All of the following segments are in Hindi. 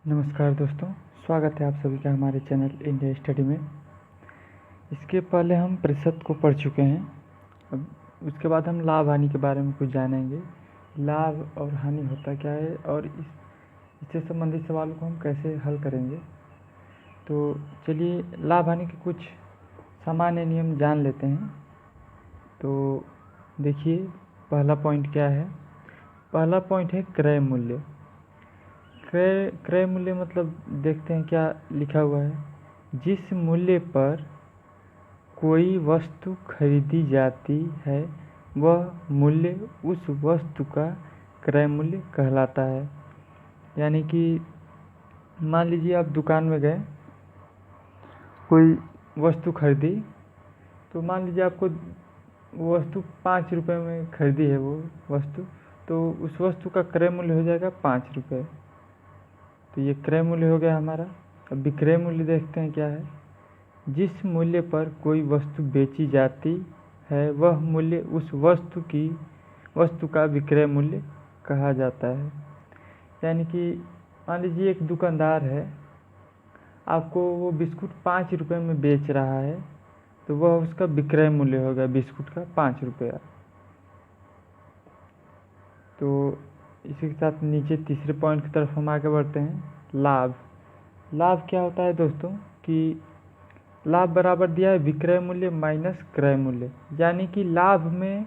नमस्कार दोस्तों, स्वागत है आप सभी का हमारे चैनल इंडिया स्टडी में। इसके पहले हम प्रतिशत को पढ़ चुके हैं। अब उसके बाद हम लाभ हानि के बारे में कुछ जानेंगे। लाभ और हानि होता क्या है और इससे संबंधित सवालों को हम कैसे हल करेंगे। तो चलिए लाभ हानि के कुछ सामान्य नियम जान लेते हैं। तो देखिए पहला पॉइंट क्या है। पहला पॉइंट है क्रय मूल्य। क्रय मूल्य मतलब देखते हैं क्या लिखा हुआ है। जिस मूल्य पर कोई वस्तु खरीदी जाती है वह मूल्य उस वस्तु का क्रय मूल्य कहलाता है। यानी कि मान लीजिए आप दुकान में गए, कोई वस्तु खरीदी, तो मान लीजिए आपको वो वस्तु 5 रुपये में खरीदी है वो वस्तु, तो उस वस्तु का क्रय मूल्य हो जाएगा 5 रुपये। तो ये क्रय मूल्य हो गया हमारा। अब विक्रय मूल्य देखते हैं क्या है। जिस मूल्य पर कोई वस्तु बेची जाती है वह मूल्य उस वस्तु का विक्रय मूल्य कहा जाता है। यानी कि मान लीजिए एक दुकानदार है, आपको वो बिस्कुट 5 रुपये में बेच रहा है, तो वह उसका विक्रय मूल्य होगा बिस्कुट का 5 रुपया। तो इसी के साथ नीचे तीसरे पॉइंट की तरफ हम आगे बढ़ते हैं। लाभ क्या होता है दोस्तों कि लाभ बराबर दिया है विक्रय मूल्य माइनस क्रय मूल्य। यानी कि लाभ में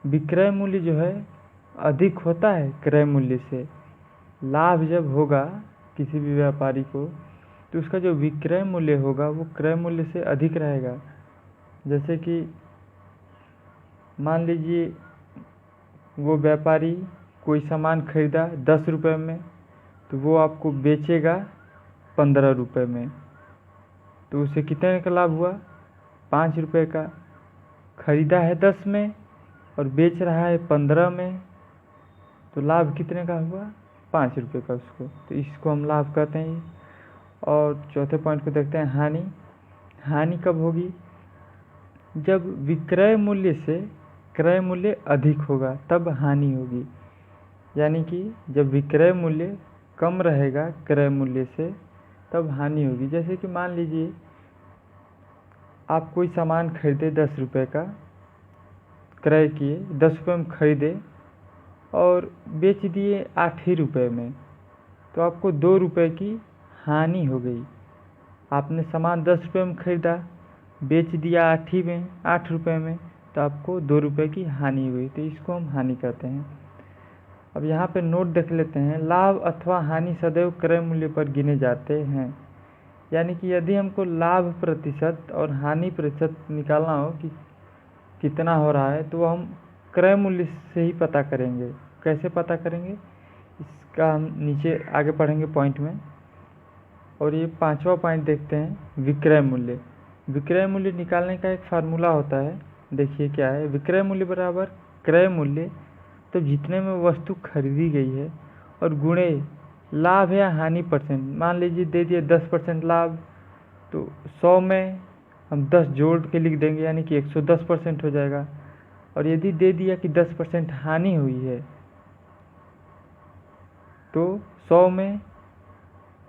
विक्रय मूल्य जो है अधिक होता है क्रय मूल्य से। लाभ जब होगा किसी भी व्यापारी को, तो उसका जो विक्रय मूल्य होगा वो क्रय मूल्य से अधिक रहेगा। जैसे कि मान लीजिए वो व्यापारी कोई सामान खरीदा 10 रुपये में, तो वो आपको बेचेगा 15 रुपये में। तो उसे कितने का लाभ हुआ? 5 रुपये का। खरीदा है 10 में और बेच रहा है 15 में, तो लाभ कितने का हुआ? 5 रुपये का उसको। तो इसको हम लाभ कहते हैं। और चौथे पॉइंट को देखते हैं हानि। हानि कब होगी? जब विक्रय मूल्य से क्रय मूल्य अधिक होगा तब हानि होगी। यानी कि जब विक्रय मूल्य कम रहेगा क्रय मूल्य से तब हानि होगी। जैसे कि मान लीजिए आप कोई सामान खरीदे 10 रुपये का, क्रय किए 10 रुपये में खरीदे और बेच दिए 8 ही रुपये में, तो आपको 2 रुपये की हानि हो गई। आपने सामान 10 रुपये में खरीदा, बेच दिया 8 रुपये में, तो आपको 2 रुपये की हानि हुई। तो इसको हम हानि कहते हैं। अब यहाँ पे नोट देख लेते हैं। लाभ अथवा हानि सदैव क्रय मूल्य पर गिने जाते हैं। यानी कि यदि हमको लाभ प्रतिशत और हानि प्रतिशत निकालना हो कि कितना हो रहा है, तो हम क्रय मूल्य से ही पता करेंगे। कैसे पता करेंगे इसका हम नीचे आगे पढ़ेंगे पॉइंट में। और ये 5वां पॉइंट देखते हैं विक्रय मूल्य। विक्रय मूल्य निकालने का एक फार्मूला होता है। देखिए क्या है। विक्रय मूल्य बराबर क्रय मूल्य तो जितने में वस्तु खरीदी गई है और गुणे लाभ या हानि परसेंट। मान लीजिए दे दिए 10% लाभ, तो 100 में हम 10 जोड़ के लिख देंगे, यानी कि 110% हो जाएगा। और यदि दे दिया कि 10% हानि हुई है, तो 100 में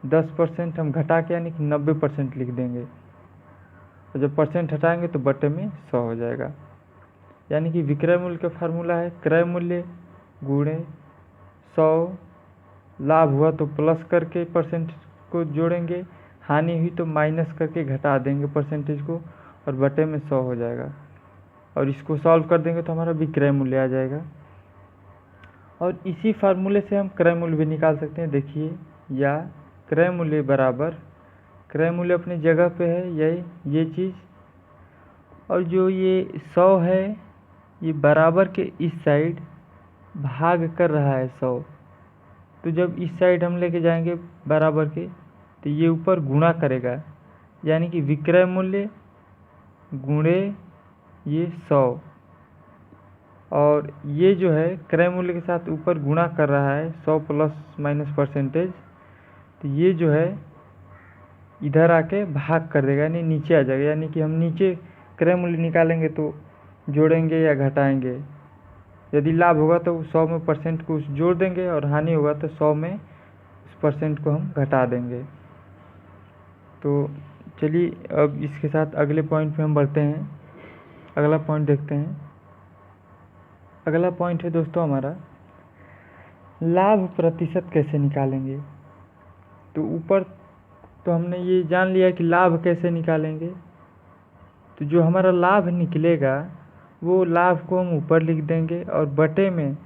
10% हम घटा के यानी कि 90% लिख देंगे। और जब परसेंट हटाएंगे तो बटे में 100 हो जाएगा। यानी कि विक्रय मूल्य का फार्मूला है क्रय मूल्य गुणे 100, लाभ हुआ तो प्लस करके परसेंट को जोड़ेंगे, हानि हुई तो माइनस करके घटा देंगे परसेंटेज को, और बटे में 100 हो जाएगा। और इसको सॉल्व कर देंगे तो हमारा विक्रय मूल्य आ जाएगा। और इसी फार्मूले से हम क्रय मूल्य भी निकाल सकते हैं। देखिए, या क्रय मूल्य बराबर, क्रय मूल्य अपनी जगह पे है यही ये चीज़, और जो ये 100 है ये बराबर के इस साइड भाग कर रहा है 100। तो जब इस साइड हम लेके जाएंगे बराबर के, तो ये ऊपर गुणा करेगा। यानी कि विक्रय मूल्य गुणे ये 100, और ये जो है क्रय मूल्य के साथ ऊपर गुणा कर रहा है 100 प्लस माइनस परसेंटेज, तो ये जो है इधर आके भाग कर देगा, यानी नीचे आ जाएगा। यानी कि हम नीचे क्रय मूल्य निकालेंगे तो जोड़ेंगे या घटाएंगे। यदि लाभ होगा तो 100 में परसेंट को जोड़ देंगे, और हानि होगा तो 100 में उस % को हम घटा देंगे। तो चलिए अब इसके साथ अगले पॉइंट पे हम बढ़ते हैं। अगला पॉइंट देखते हैं। अगला पॉइंट है दोस्तों हमारा लाभ प्रतिशत कैसे निकालेंगे। तो ऊपर तो हमने ये जान लिया कि लाभ कैसे निकालेंगे। तो जो हमारा लाभ निकलेगा वो लाभ को हम ऊपर लिख देंगे और बटे में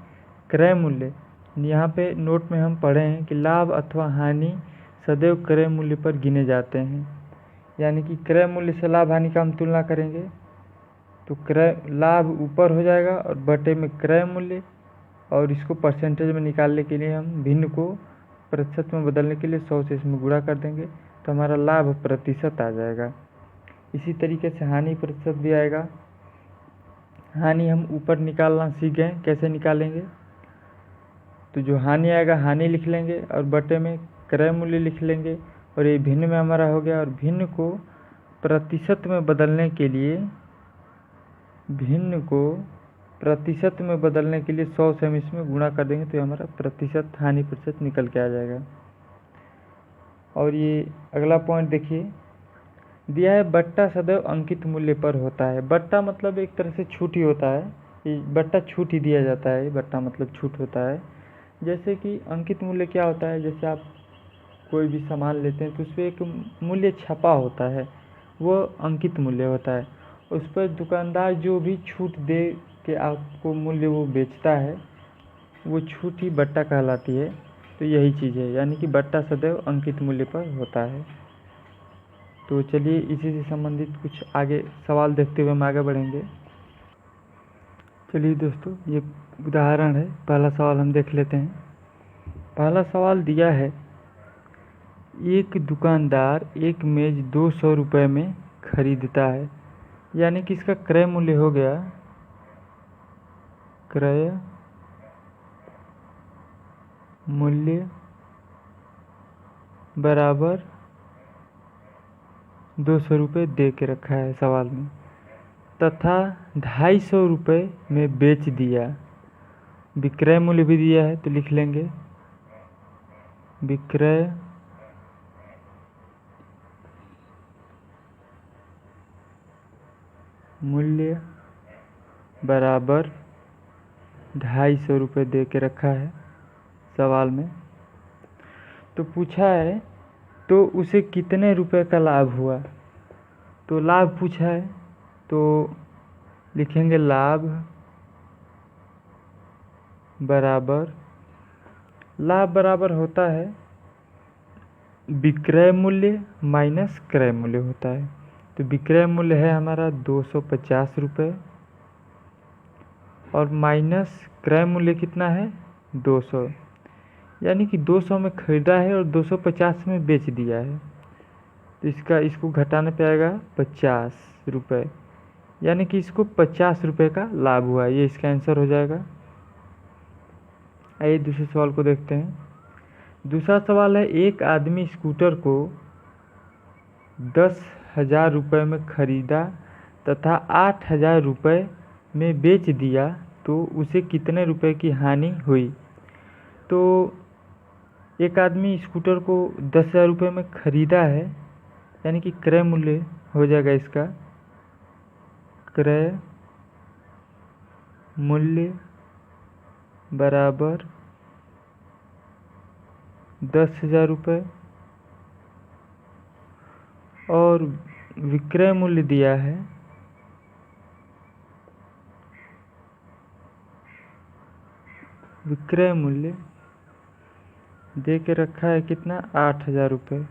क्रय मूल्य, यहाँ पे नोट में हम पढ़े हैं कि लाभ अथवा हानि सदैव क्रय मूल्य पर गिने जाते हैं। यानी कि क्रय मूल्य से लाभ हानि का हम तुलना करेंगे तो क्रय लाभ ऊपर हो जाएगा और बटे में क्रय मूल्य, और इसको परसेंटेज में निकालने के लिए हम भिन्न को प्रतिशत में बदलने के लिए 100 से इसमें गुणा कर देंगे तो हमारा लाभ प्रतिशत आ जाएगा। इसी तरीके से हानि प्रतिशत भी आएगा। हानि हम ऊपर निकालना सीख गए, कैसे निकालेंगे। तो जो हानि आएगा हानि लिख लेंगे और बटे में क्रय मूल्य लिख लेंगे, और ये भिन्न में हमारा हो गया। और भिन्न को प्रतिशत में बदलने के लिए 100 से हम इसमें गुणा कर देंगे तो हमारा प्रतिशत हानि प्रतिशत निकल के आ जाएगा। और ये अगला पॉइंट देखिए, दिया है बट्टा सदैव अंकित मूल्य पर होता है। बट्टा मतलब एक तरह से छूट ही होता है, ये बट्टा छूट ही दिया जाता है। बट्टा मतलब छूट होता है। जैसे कि अंकित मूल्य क्या होता है, जैसे आप कोई भी सामान लेते हैं तो उस पर एक मूल्य छपा होता है, वो अंकित मूल्य होता है। उस पर दुकानदार जो भी छूट दे के आपको मूल्य वो बेचता है, वो छूट ही बट्टा कहलाती है। तो यही चीज़ है, यानी कि बट्टा सदैव अंकित मूल्य पर होता है। तो चलिए इसी से संबंधित कुछ आगे सवाल देखते हुए हम आगे बढ़ेंगे। चलिए दोस्तों, ये उदाहरण है, पहला सवाल हम देख लेते हैं। पहला सवाल दिया है, एक दुकानदार एक मेज 200 रुपये में खरीदता है। यानी कि इसका क्रय मूल्य हो गया, क्रय मूल्य बराबर 200 रुपये दे के रखा है सवाल में, तथा 250 रुपये में बेच दिया। विक्रय मूल्य भी दिया है तो लिख लेंगे विक्रय मूल्य बराबर 250 रुपये दे के रखा है सवाल में। तो पूछा है तो उसे कितने रुपए का लाभ हुआ। तो लाभ पूछा है तो लिखेंगे लाभ बराबर होता है विक्रय मूल्य माइनस क्रय मूल्य होता है। तो विक्रय मूल्य है हमारा 250 रुपये और माइनस क्रय मूल्य कितना है 200, यानी कि 200 में खरीदा है और 250 में बेच दिया है। तो इसको घटाने पे आएगा 50 रुपये, यानी कि इसको 50 रुपये का लाभ हुआ। ये इसका आंसर हो जाएगा। आइए दूसरे सवाल को देखते हैं। दूसरा सवाल है, एक आदमी स्कूटर को 10,000 रुपये में खरीदा तथा 8,000 रुपये में बेच दिया, तो उसे कितने रुपए की हानि हुई। तो एक आदमी स्कूटर को 10,000 रुपये में खरीदा है, यानी कि क्रय मूल्य हो जाएगा इसका, क्रय मूल्य बराबर 10,000 रुपये, और विक्रय मूल्य दिया है विक्रय मूल्य दे के रखा है कितना 8,000 रुपये।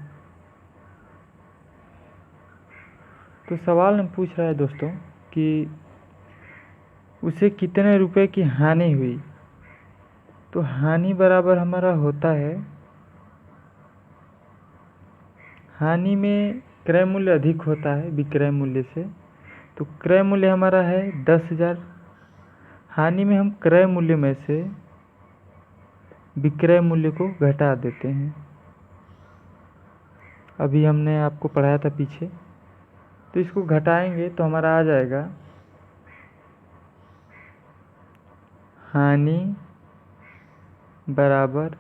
तो सवाल में पूछ रहा है दोस्तों कि उसे कितने रुपए की हानि हुई। तो हानि बराबर हमारा होता है, हानि में क्रय मूल्य अधिक होता है विक्रय मूल्य से। तो क्रय मूल्य हमारा है 10,000, हानि में हम क्रय मूल्य में से विक्रय मूल्य को घटा देते हैं। अभी हमने आपको पढ़ाया था पीछे, तो इसको घटाएंगे तो हमारा आ जाएगा हानि बराबर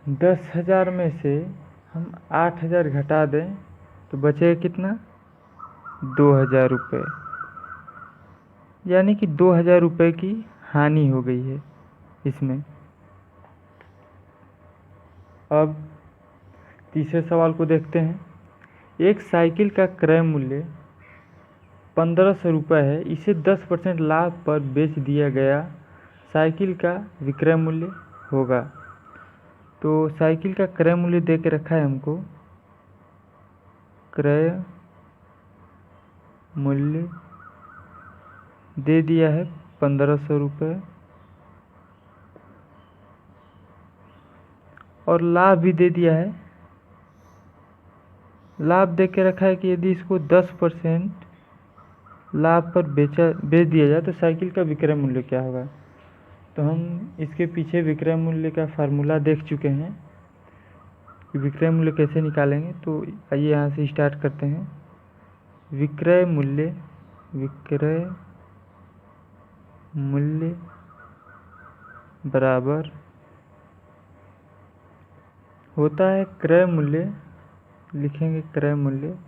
10,000 में से हम 8,000 घटा दें तो बचेगा कितना? 2,000 रुपये। यानी कि 2,000 रुपये की हानि हो गई है इसमें। अब तीसरे सवाल को देखते हैं। एक साइकिल का क्रय मूल्य 1,500 रुपये है, इसे 10% लाभ पर बेच दिया गया, साइकिल का विक्रय मूल्य होगा। तो साइकिल का क्रय मूल्य दे के रखा है हमको, क्रय मूल्य दे दिया है 1,500 रुपये, और लाभ भी दे दिया है। लाभ दे के रखा है कि यदि इसको 10% लाभ पर बेच दिया जाए तो साइकिल का विक्रय मूल्य क्या होगा। तो हम इसके पीछे विक्रय मूल्य का फार्मूला देख चुके हैं कि विक्रय मूल्य कैसे निकालेंगे। तो आइए यहाँ से स्टार्ट करते हैं। विक्रय मूल्य बराबर होता है क्रय मूल्य, लिखेंगे क्रय मूल्य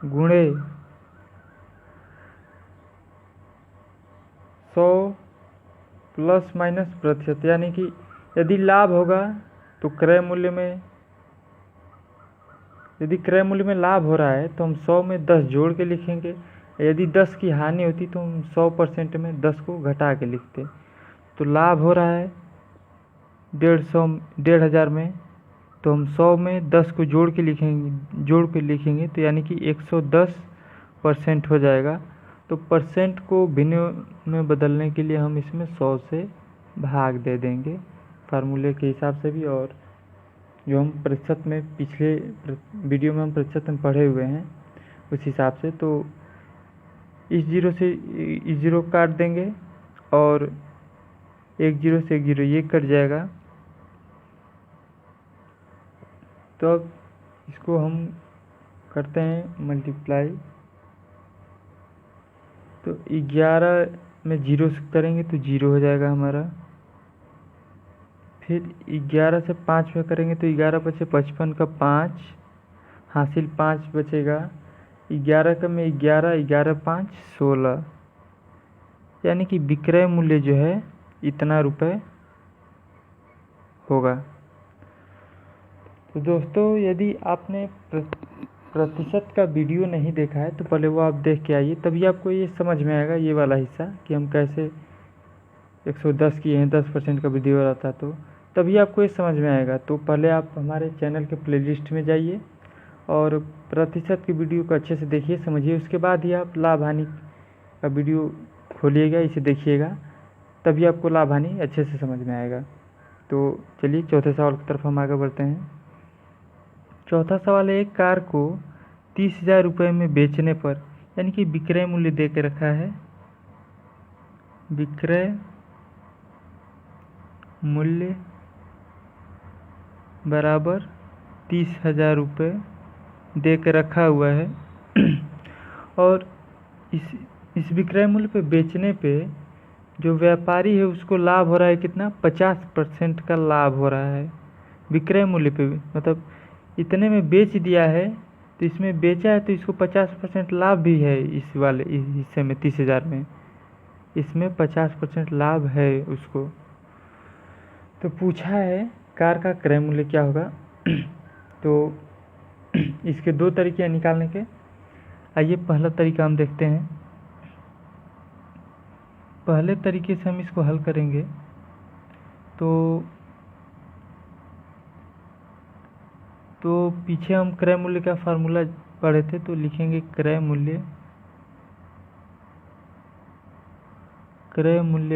गुणे 100 प्लस माइनस प्रतिशत। यानी कि यदि लाभ होगा तो क्रय मूल्य में, यदि क्रय मूल्य में लाभ हो रहा है तो हम 100 में 10 जोड़ के लिखेंगे। यदि 10 की हानि होती तो हम 100% में 10 को घटा के लिखते। तो लाभ हो रहा है 1,500 में, तो हम 100 में 10 को जोड़ के लिखेंगे तो यानी कि 110% हो जाएगा। तो परसेंट को भिन्न में बदलने के लिए हम इसमें 100 से भाग दे देंगे फार्मूले के हिसाब से भी, और जो हम प्रतिशत में पिछले वीडियो में हम प्रतिशत में पढ़े हुए हैं उस हिसाब से। तो इस जीरो से इस जीरो काट देंगे और एक जीरो से एक जीरो ये कट जाएगा। तो अब इसको हम करते हैं मल्टीप्लाई। तो 11 में जीरो से करेंगे तो जीरो हो जाएगा हमारा। फिर 11 से 5 में करेंगे तो 11 बचे 55 का 5 हासिल 5 बचेगा। 11 का में 11 5 16, यानी कि विक्रय मूल्य जो है इतना रुपए होगा। तो दोस्तों यदि आपने प्रतिशत का वीडियो नहीं देखा है तो पहले वो आप देख के आइए, तभी आपको ये समझ में आएगा ये वाला हिस्सा कि हम कैसे 110 किए हैं, 10% का वीडियो रहता तो तभी आपको ये समझ में आएगा। तो पहले आप हमारे चैनल के प्लेलिस्ट में जाइए और प्रतिशत की वीडियो को अच्छे से देखिए, समझिए, उसके बाद ही आप लाभ हानि का वीडियो खोलिएगा, इसे देखिएगा, तभी आपको लाभ हानि अच्छे से समझ में आएगा। तो चलिए चौथे सवाल की तरफ हम आगे बढ़ते हैं। चौथा सवाल है, एक कार को 30,000 रुपये में बेचने पर, यानी कि विक्रय मूल्य दे के रखा है, विक्रय मूल्य बराबर 30,000 रुपये दे के रखा हुआ है और इस विक्रय मूल्य पे बेचने पे जो व्यापारी है उसको लाभ हो रहा है कितना? 50% का लाभ हो रहा है विक्रय मूल्य पे। मतलब इतने में बेच दिया है तो इसमें बेचा है तो इसको 50% लाभ भी है। इस वाले हिस्से में 30,000 में इसमें 50% लाभ है उसको। तो पूछा है कार का क्रय मूल्य क्या होगा। तो इसके दो तरीके हैं निकालने के। आइए पहला तरीका हम देखते हैं। पहले तरीके से हम इसको हल करेंगे तो पीछे हम क्रय मूल्य का फार्मूला पढ़े थे, तो लिखेंगे क्रय मूल्य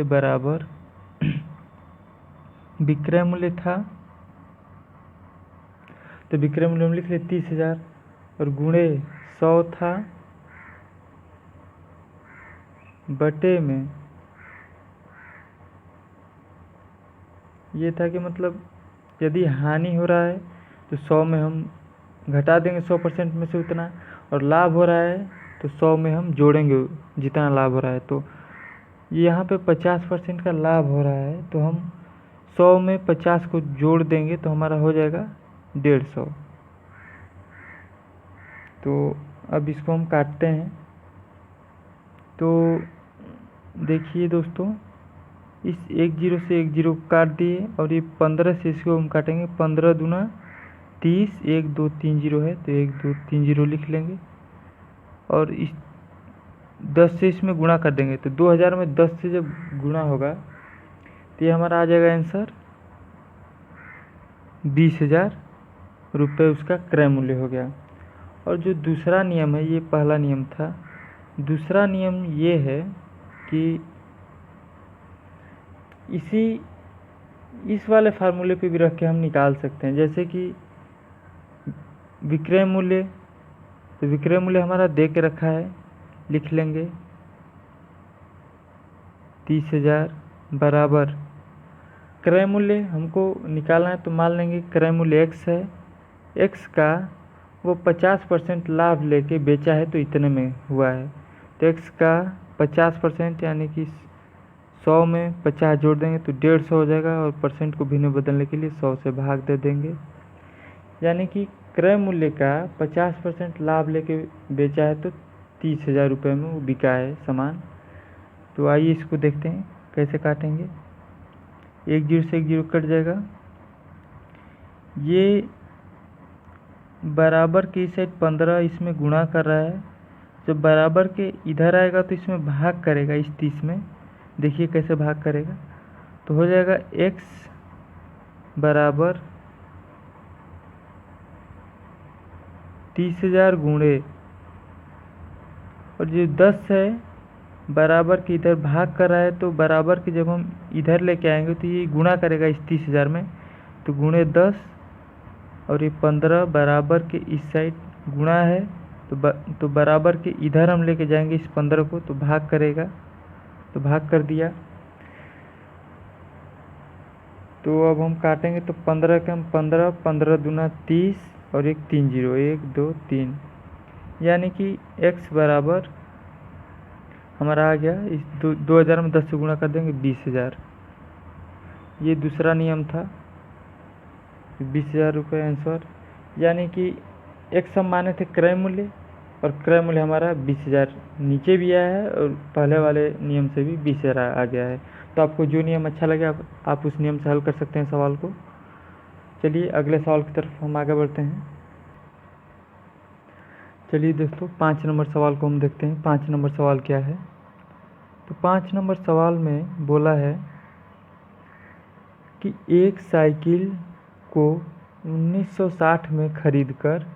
बराबर विक्रय मूल्य था, तो विक्रय मूल्य हम लिख ले 30,000 और गुणे 100 था बटे में ये था कि मतलब यदि हानि हो रहा है तो 100 में हम घटा देंगे 100% में से उतना, और लाभ हो रहा है तो 100 में हम जोड़ेंगे जितना लाभ हो रहा है। तो यहाँ पे 50% का लाभ हो रहा है तो हम 100 में 50 को जोड़ देंगे तो हमारा हो जाएगा 150। तो अब इसको हम काटते हैं। तो देखिए दोस्तों, इस 10 से 10 काट दिए और ये 15 से इसको हम काटेंगे। 15 दूना 30, 1 2 3 0 है तो 1 2 3 0 लिख लेंगे और इस 10 से इसमें गुणा कर देंगे। तो 2000 में 10 से जब गुणा होगा तो ये हमारा आ जाएगा आंसर 20,000 रुपये उसका क्रय मूल्य हो गया। और जो दूसरा नियम है, ये पहला नियम था, दूसरा नियम ये है कि इस वाले फार्मूले पे भी रख के हम निकाल सकते हैं। जैसे कि विक्रय मूल्य, तो विक्रय मूल्य हमारा दे के रखा है, लिख लेंगे 30,000 बराबर क्रय मूल्य हमको निकालना है। तो मान लेंगे क्रय मूल्य x है, x का वो 50% लाभ लेके बेचा है तो इतने में हुआ है। तो x का 50% यानी कि 100 में 50 जोड़ देंगे तो 150 हो जाएगा और परसेंट को भिन्न बदलने के लिए 100 से भाग दे देंगे। यानी कि क्रय मूल्य का 50% लाभ लेके बेचा है तो 30,000 रुपये में वो बिका है सामान। तो आइए इसको देखते हैं कैसे काटेंगे। 10 से 10 कट जाएगा। ये बराबर की साइड 15 इसमें गुणा कर रहा है, जब बराबर के इधर आएगा तो इसमें भाग करेगा इस 30 में। देखिए कैसे भाग करेगा। तो हो जाएगा x बराबर 30,000 गुणे, और जो 10 है बराबर के इधर भाग कर रहा है तो बराबर के जब हम इधर लेके आएंगे तो ये गुणा करेगा इस 30,000 में। तो गुणे 10 और ये 15 बराबर के इस साइड गुणा है तो बराबर के इधर हम लेके जाएंगे इस 15 को तो भाग करेगा, तो भाग कर दिया। तो अब हम काटेंगे तो 15 के हम 15, 15 दूना 30 और एक 3 0, 1 2 3, यानी कि x बराबर हमारा आ गया, इस 2000 में 10 से गुणा कर देंगे 20,000। ये दूसरा नियम था, 20,000 रुपये आंसर। यानी कि x हम माने थे क्रय मूल्य और क्रय मूल्य हमारा 20,000 नीचे भी आया है और पहले वाले नियम से भी 20,000 आ गया है। तो आपको जो नियम अच्छा लगे आप उस नियम से हल कर सकते हैं सवाल को। चलिए अगले सवाल की तरफ हम आगे बढ़ते हैं। चलिए दोस्तों 5 नंबर सवाल को हम देखते हैं। 5 नंबर सवाल क्या है। तो 5 नंबर सवाल में बोला है कि एक साइकिल को 1960 में खरीदकर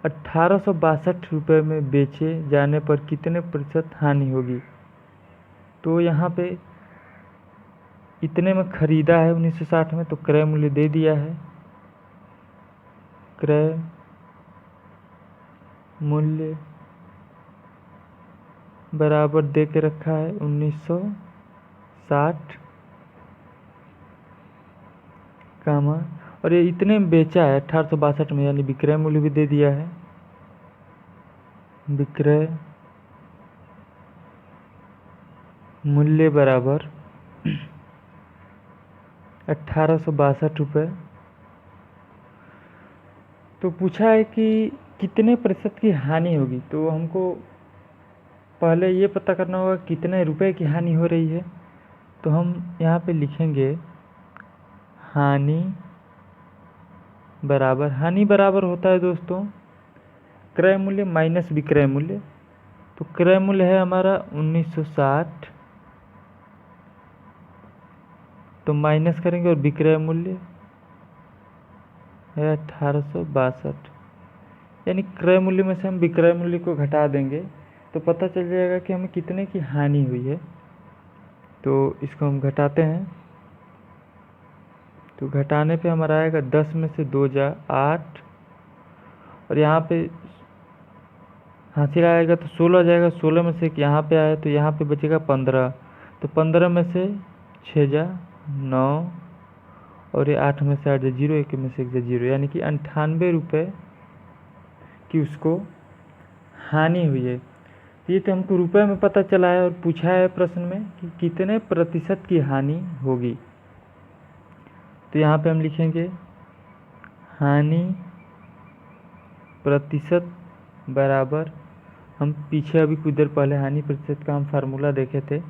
1862 रुपये में बेचे जाने पर कितने प्रतिशत हानि होगी। तो यहाँ पे इतने में खरीदा है 1960 में, तो क्रय मूल्य दे दिया है। क्रय मूल्य बराबर दे के रखा है 1960 कामा, और ये इतने में बेचा है 1862 में, यानी विक्रय मूल्य भी दे दिया है। विक्रय मूल्य बराबर 1862 रुपये। तो पूछा है कि कितने प्रतिशत की हानि होगी। तो हमको पहले ये पता करना होगा कितने रुपए की हानि हो रही है। तो हम यहाँ पे लिखेंगे हानि बराबर होता है दोस्तों क्रय मूल्य माइनस विक्रय मूल्य। तो क्रय मूल्य है हमारा 1960, तो माइनस करेंगे और विक्रय मूल्य है 1862, यानी क्रय मूल्य में से हम विक्रय मूल्य को घटा देंगे तो पता चल जाएगा कि हमें कितने की हानि हुई है। तो इसको हम घटाते हैं। तो घटाने पे हमारा आएगा 10 में से 2 जा 8, और यहाँ पे हासिल आएगा तो 16 जाएगा। 16 में से यहाँ पे आया तो यहाँ पे बचेगा 15, तो 15 में से 6 जा 9, और ये 8 में से 8 जा 0, 1 में से 1 जा 0, यानी कि 98 रुपये की उसको हानि हुई है। ये तो हमको रुपए में पता चला है और पूछा है प्रश्न में कि कितने प्रतिशत की हानि होगी। तो यहाँ पे हम लिखेंगे हानि प्रतिशत बराबर, हम पीछे अभी कुछ देर पहले हानि प्रतिशत का हम फार्मूला देखे थे।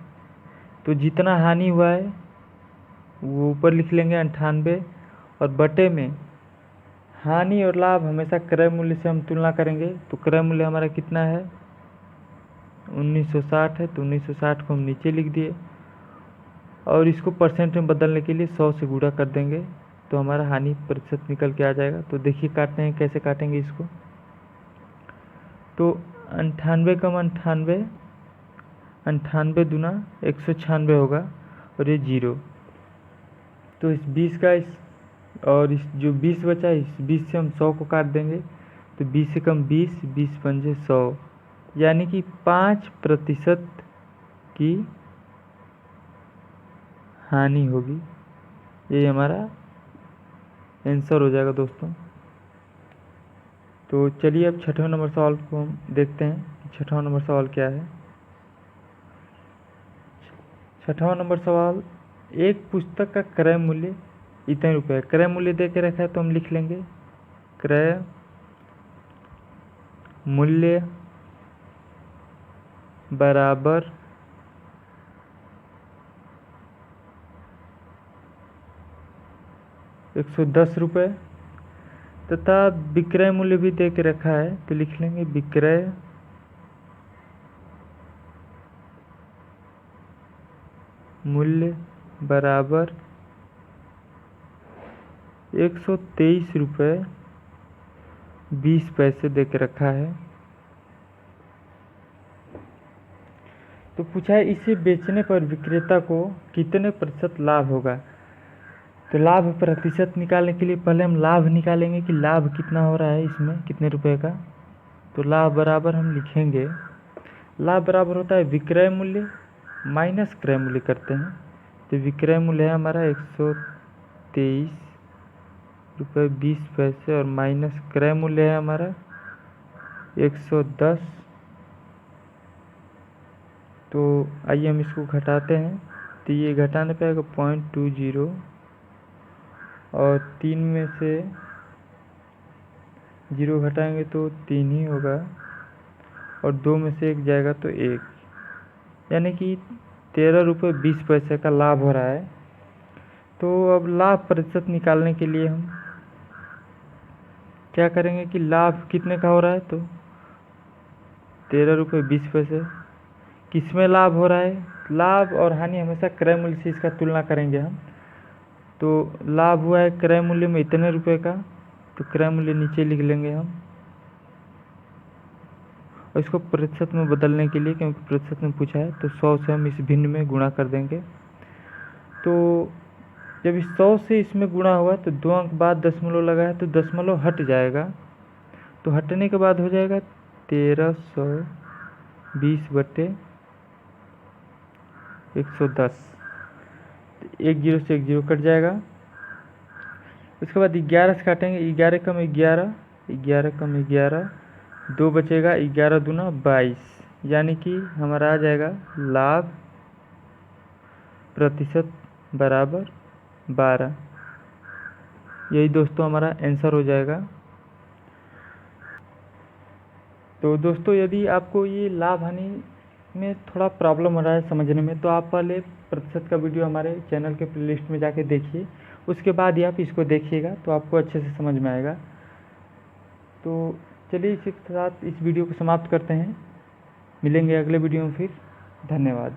तो जितना हानि हुआ है वो ऊपर लिख लेंगे 98, और बटे में हानि और लाभ हमेशा क्रय मूल्य से हम तुलना करेंगे। तो क्रय मूल्य हमारा कितना है 1960 है, तो 1960 को हम नीचे लिख दिए, और इसको परसेंट में बदलने के लिए 100 से गुणा कर देंगे तो हमारा हानि प्रतिशत निकल के आ जाएगा। तो देखिए काटते हैं कैसे काटेंगे इसको। तो 98 कम 98, 98 दूना 196 होगा, और ये 0। तो इस 20 का और इस जो 20 बचा है, इस 20 से हम 100 को काट देंगे। तो 20 से कम 20, 20 पंजे 100, यानी कि 5% की हानि होगी। ये हमारा आंसर हो जाएगा दोस्तों। तो चलिए अब 6वें नंबर सवाल को हम देखते हैं कि 6वां नंबर सवाल क्या है। 6वां नंबर सवाल, एक पुस्तक का क्रय मूल्य इतने रुपए, क्रय मूल्य दे के रखा है तो हम लिख लेंगे क्रय मूल्य बराबर 110 रुपये, तथा विक्रय मूल्य भी दे के रखा है तो लिख लेंगे विक्रय मूल्य बराबर 123 रुपये 20 पैसे दे के रखा है। तो पूछा है इसे बेचने पर विक्रेता को कितने प्रतिशत लाभ होगा। तो लाभ प्रतिशत निकालने के लिए पहले हम लाभ निकालेंगे कि लाभ कितना हो रहा है इसमें, कितने रुपए का। तो लाभ बराबर हम लिखेंगे, लाभ बराबर होता है विक्रय मूल्य माइनस क्रय मूल्य करते हैं। तो विक्रय मूल्य है हमारा 123 रुपये 20 पैसे, और माइनस क्रय मूल्य है हमारा 110। तो आइए हम इसको घटाते हैं। तो ये घटाने पे आएगा 0.20, और 3 में से 0 घटाएंगे तो 3 ही होगा, और 2 में से 1 जाएगा तो 1, यानी कि 13 रुपये 20 पैसे का लाभ हो रहा है। तो अब लाभ प्रतिशत निकालने के लिए हम क्या करेंगे कि लाभ कितने का हो रहा है, तो 13 रुपये 20 पैसे। किसमें लाभ हो रहा है, लाभ और हानि हमेशा क्रय मूल्य से इसका तुलना करेंगे हम। तो लाभ हुआ है क्रय मूल्य में इतने रुपए का, तो क्रय मूल्य नीचे लिख लेंगे हम, और इसको प्रतिशत में बदलने के लिए, क्योंकि प्रतिशत में पूछा है, तो 100 से हम इस भिन्न में गुणा कर देंगे। तो जब इस 100 से इसमें गुणा हुआ तो 2 अंक बाद दशमलव लगा है, तो दशमलव हट जाएगा। तो हटने के बाद हो जाएगा 1320 बटे 110। 1 0 से 1 0 कट जाएगा। उसके बाद 11 से काटेंगे, 11 कम 11, 11 कम 11, 2 बचेगा, 11 दूना 22, यानी कि हमारा आ जाएगा लाभ प्रतिशत बराबर 12। यही दोस्तों हमारा आंसर हो जाएगा। तो दोस्तों यदि आपको ये लाभ हानि में थोड़ा प्रॉब्लम हो रहा है समझने में, तो आप पहले प्रतिशत का वीडियो हमारे चैनल के प्लेलिस्ट में जाके देखिए, उसके बाद ही आप इसको देखिएगा तो आपको अच्छे से समझ में आएगा। तो चलिए इसी के साथ इस वीडियो को समाप्त करते हैं, मिलेंगे अगले वीडियो में फिर। धन्यवाद।